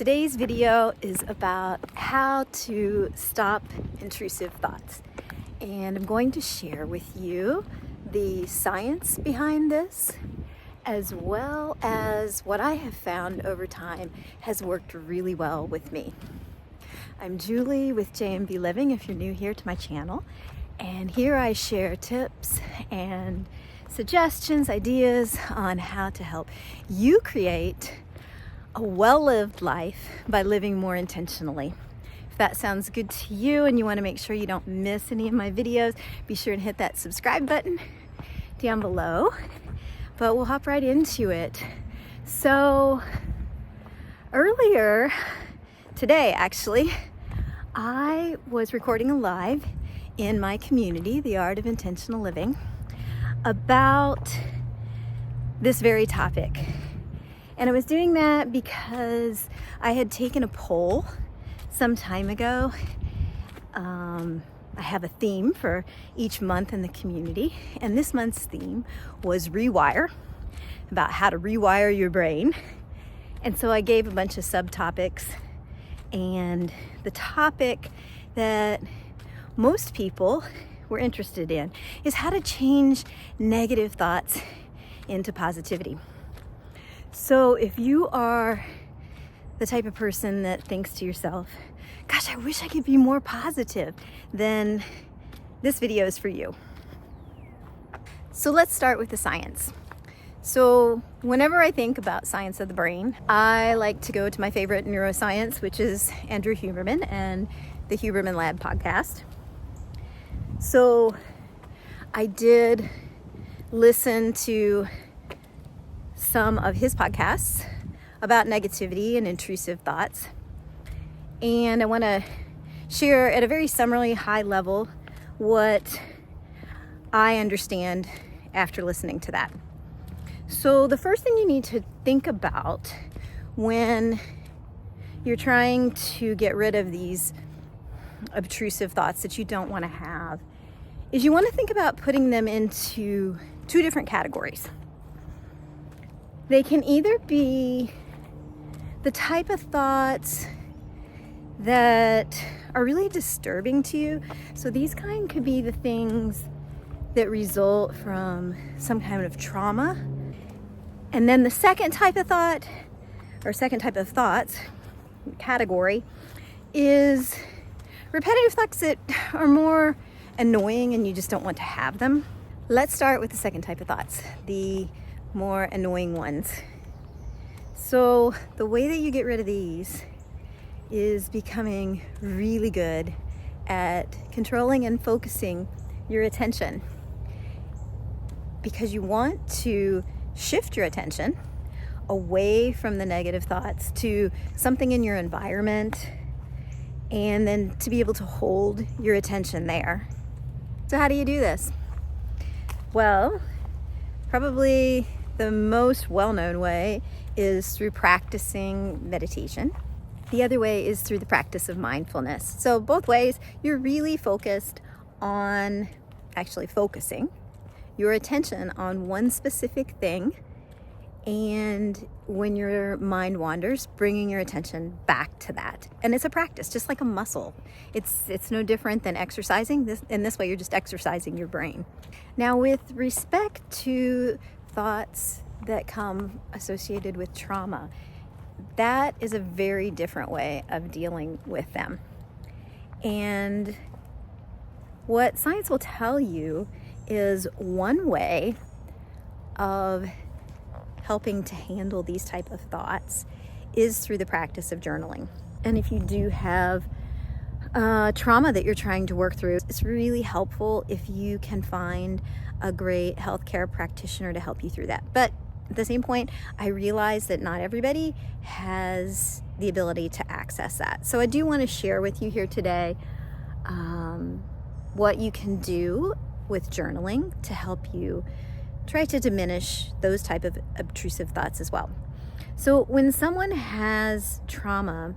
Today's video is about how to stop intrusive thoughts. And I'm going to share with you the science behind this, as well as what I have found over time has worked really well with me. I'm Julie with JMB Living, if you're new here to my channel. And here I share tips and suggestions, ideas on how to help you create a well-lived life by living more intentionally. If that sounds good to you and you want to make sure you don't miss any of my videos, be sure and hit that subscribe button down below. But we'll hop right into it. So earlier today, actually, I was recording a live in my community, The Art of Intentional Living, about this very topic. And I was doing that because I had taken a poll some time ago. I have a theme for each month in the community, and this month's theme was rewire, about how to rewire your brain. And so I gave a bunch of subtopics, and the topic that most people were interested in is how to change negative thoughts into positivity. So if you are the type of person that thinks to yourself, gosh, I wish I could be more positive, then this video is for you. So let's start with the science. So whenever I think about science of the brain, I like to go to my favorite neuroscience, which is Andrew Huberman and the Huberman Lab podcast. So I did listen to some of his podcasts about negativity and intrusive thoughts. And I want to share at a very summarily high level what I understand after listening to that. So the first thing you need to think about when you're trying to get rid of these obtrusive thoughts that you don't want to have is you want to think about putting them into two different categories. They can either be the type of thoughts that are really disturbing to you. So these kind could be the things that result from some kind of trauma. And then the second type of thought, or second type of thoughts category, is repetitive thoughts that are more annoying and you just don't want to have them. Let's start with the second type of thoughts, the more annoying ones. So the way that you get rid of these is becoming really good at controlling and focusing your attention, because you want to shift your attention away from the negative thoughts to something in your environment, and then to be able to hold your attention there. So how do you do this? Well, probably the most well-known way is through practicing meditation. The other way is through the practice of mindfulness. So both ways, you're really focused on actually focusing your attention on one specific thing, and when your mind wanders, bringing your attention back to that. And it's a practice, just like a muscle. It's no different than exercising. In this way, you're just exercising your brain. Now, with respect to thoughts that come associated with trauma, that is a very different way of dealing with them. And what science will tell you is one way of helping to handle these type of thoughts is through the practice of journaling. And if you do have trauma that you're trying to work through, it's really helpful if you can find a great healthcare practitioner to help you through that. But at the same point, I realize that not everybody has the ability to access that. So I do want to share with you here today what you can do with journaling to help you try to diminish those type of obtrusive thoughts as well. So when someone has trauma,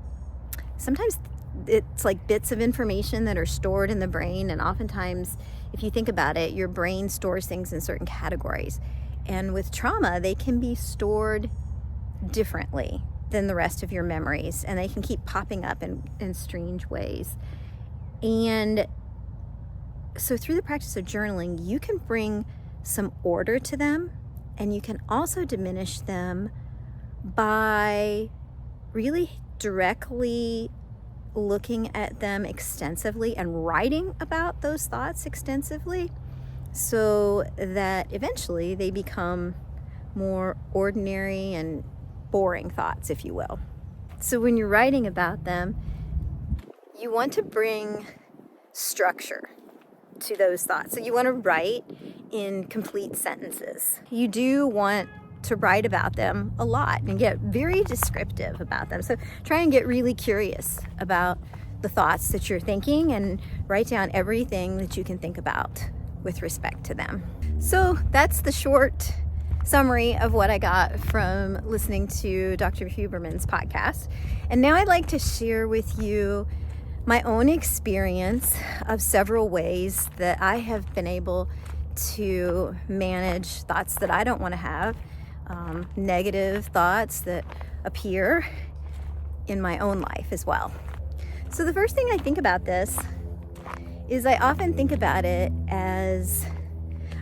sometimes it's like bits of information that are stored in the brain, and oftentimes, if you think about it, your brain stores things in certain categories. And with trauma, they can be stored differently. than the rest of your memories, and they can keep popping up in strange ways. And so through the practice of journaling, you can bring some order to them, and you can also diminish them by really directly looking at them extensively and writing about those thoughts extensively, so that eventually they become more ordinary and boring thoughts, if you will. So when you're writing about them, you want to bring structure to those thoughts. So you want to write in complete sentences. You do want to write about them a lot and get very descriptive about them. So try and get really curious about the thoughts that you're thinking and write down everything that you can think about with respect to them. So that's the short summary of what I got from listening to Dr. Huberman's podcast. And now I'd like to share with you my own experience of several ways that I have been able to manage thoughts that I don't want to have, negative thoughts that appear in my own life as well. So the first thing I think about this is I often think about it as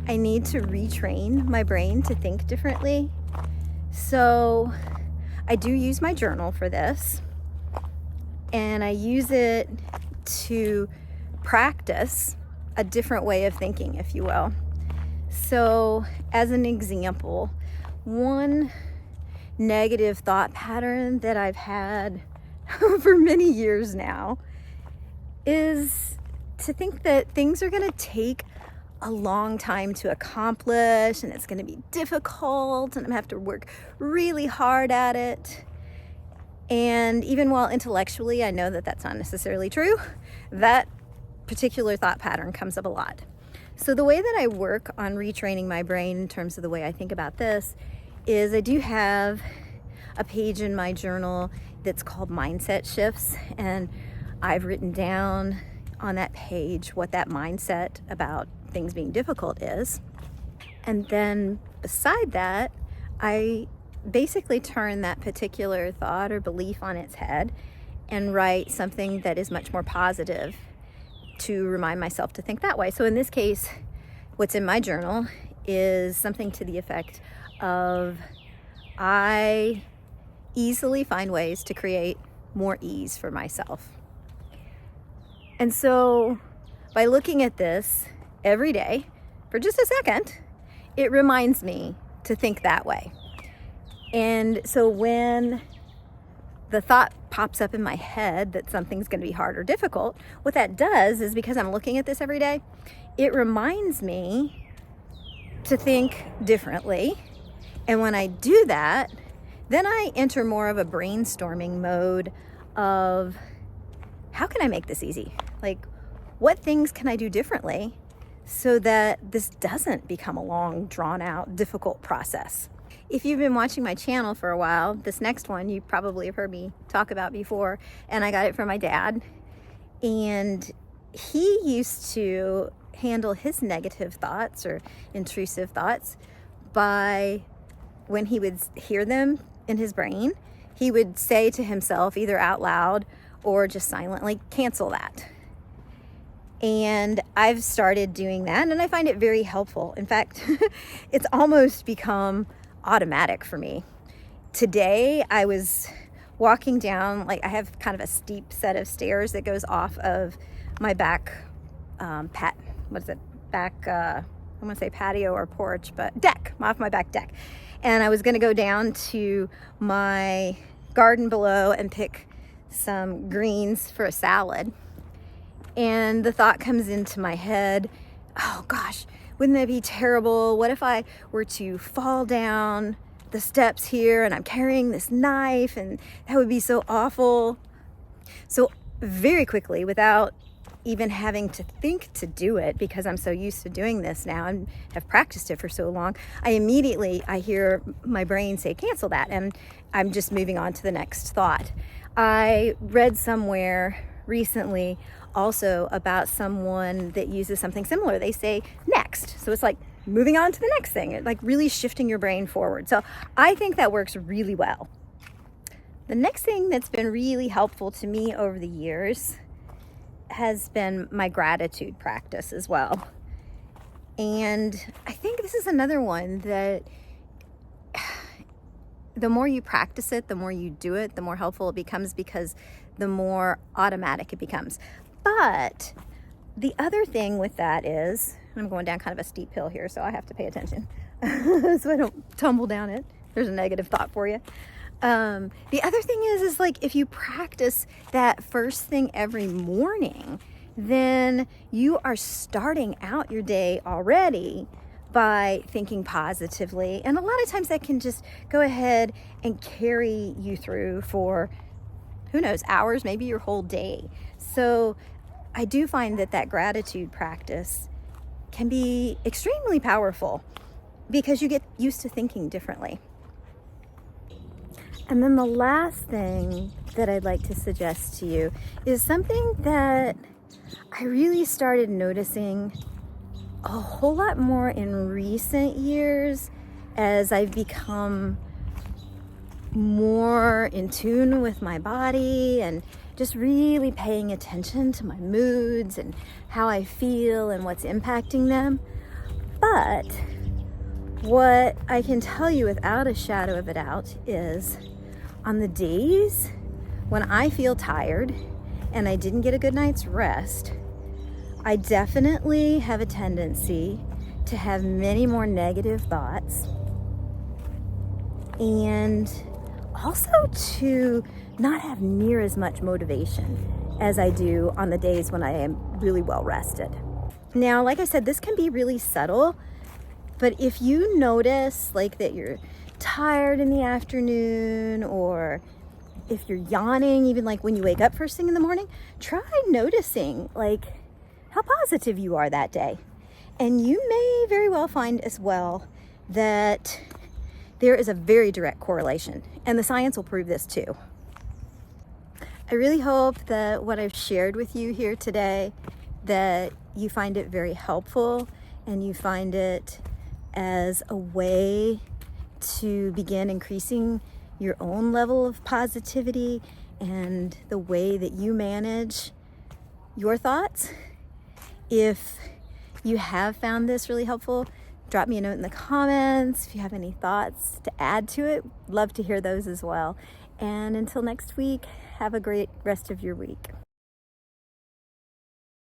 I need to retrain my brain to think differently. So I do use my journal for this, and I use it to practice a different way of thinking, if you will. So as an example, one negative thought pattern that I've had for many years now is to think that things are going to take a long time to accomplish, and it's going to be difficult, and I'm going to have to work really hard at it. And even while intellectually I know that that's not necessarily true, that particular thought pattern comes up a lot. So the way that I work on retraining my brain in terms of the way I think about this is I do have a page in my journal that's called Mindset Shifts, and I've written down on that page what that mindset about things being difficult is. And then beside that, I basically turn that particular thought or belief on its head and write something that is much more positive to remind myself to think that way. So in this case, what's in my journal is something to the effect of, I easily find ways to create more ease for myself. And so by looking at this every day for just a second, it reminds me to think that way. And so when the thought pops up in my head that something's going to be hard or difficult, what that does is, because I'm looking at this every day, it reminds me to think differently. And when I do that, then I enter more of a brainstorming mode of, how can I make this easy? Like, what things can I do differently so that this doesn't become a long, drawn out, difficult process? If you've been watching my channel for a while, this next one you probably have heard me talk about before, and I got it from my dad. And he used to handle his negative thoughts or intrusive thoughts by, when he would hear them in his brain, he would say to himself, either out loud or just silently, cancel that. And I've started doing that, and I find it very helpful. In fact, it's almost become automatic for me. Today I was walking down, like, I have kind of a steep set of stairs that goes off of my back I'm gonna say patio or porch, but deck, off my back deck. And I was gonna go down to my garden below and pick some greens for a salad. And the thought comes into my head, oh gosh, wouldn't that be terrible? What if I were to fall down the steps here and I'm carrying this knife, and that would be so awful. So very quickly, without even having to think to do it, because I'm so used to doing this now and have practiced it for so long, I hear my brain say, cancel that, and I'm just moving on to the next thought. I read somewhere recently also about someone that uses something similar. They say next. So it's like moving on to the next thing, like really shifting your brain forward. So I think that works really well. The next thing that's been really helpful to me over the years has been my gratitude practice as well. And I think this is another one that the more you practice it, the more you do it, the more helpful it becomes, because the more automatic it becomes. But the other thing with that is, I'm going down kind of a steep hill here, so I have to pay attention so I don't tumble down it. There's a negative thought for you. The other thing is like, if you practice that first thing every morning, then you are starting out your day already by thinking positively. And a lot of times that can just go ahead and carry you through for, who knows, hours, maybe your whole day. So I do find that gratitude practice can be extremely powerful because you get used to thinking differently. And then the last thing that I'd like to suggest to you is something that I really started noticing a whole lot more in recent years as I've become more in tune with my body and just really paying attention to my moods and how I feel and what's impacting them. But what I can tell you without a shadow of a doubt is, on the days when I feel tired and I didn't get a good night's rest, I definitely have a tendency to have many more negative thoughts, and also to not have near as much motivation as I do on the days when I am really well rested. Now, like I said, this can be really subtle, but if you notice like that you're tired in the afternoon, or if you're yawning even like when you wake up first thing in the morning, try noticing like how positive you are that day. And you may very well find as well that there is a very direct correlation, and the science will prove this too. I really hope that what I've shared with you here today, that you find it very helpful and you find it as a way to begin increasing your own level of positivity and the way that you manage your thoughts. If you have found this really helpful, drop me a note in the comments. If you have any thoughts to add to it, love to hear those as well. And until next week, have a great rest of your week.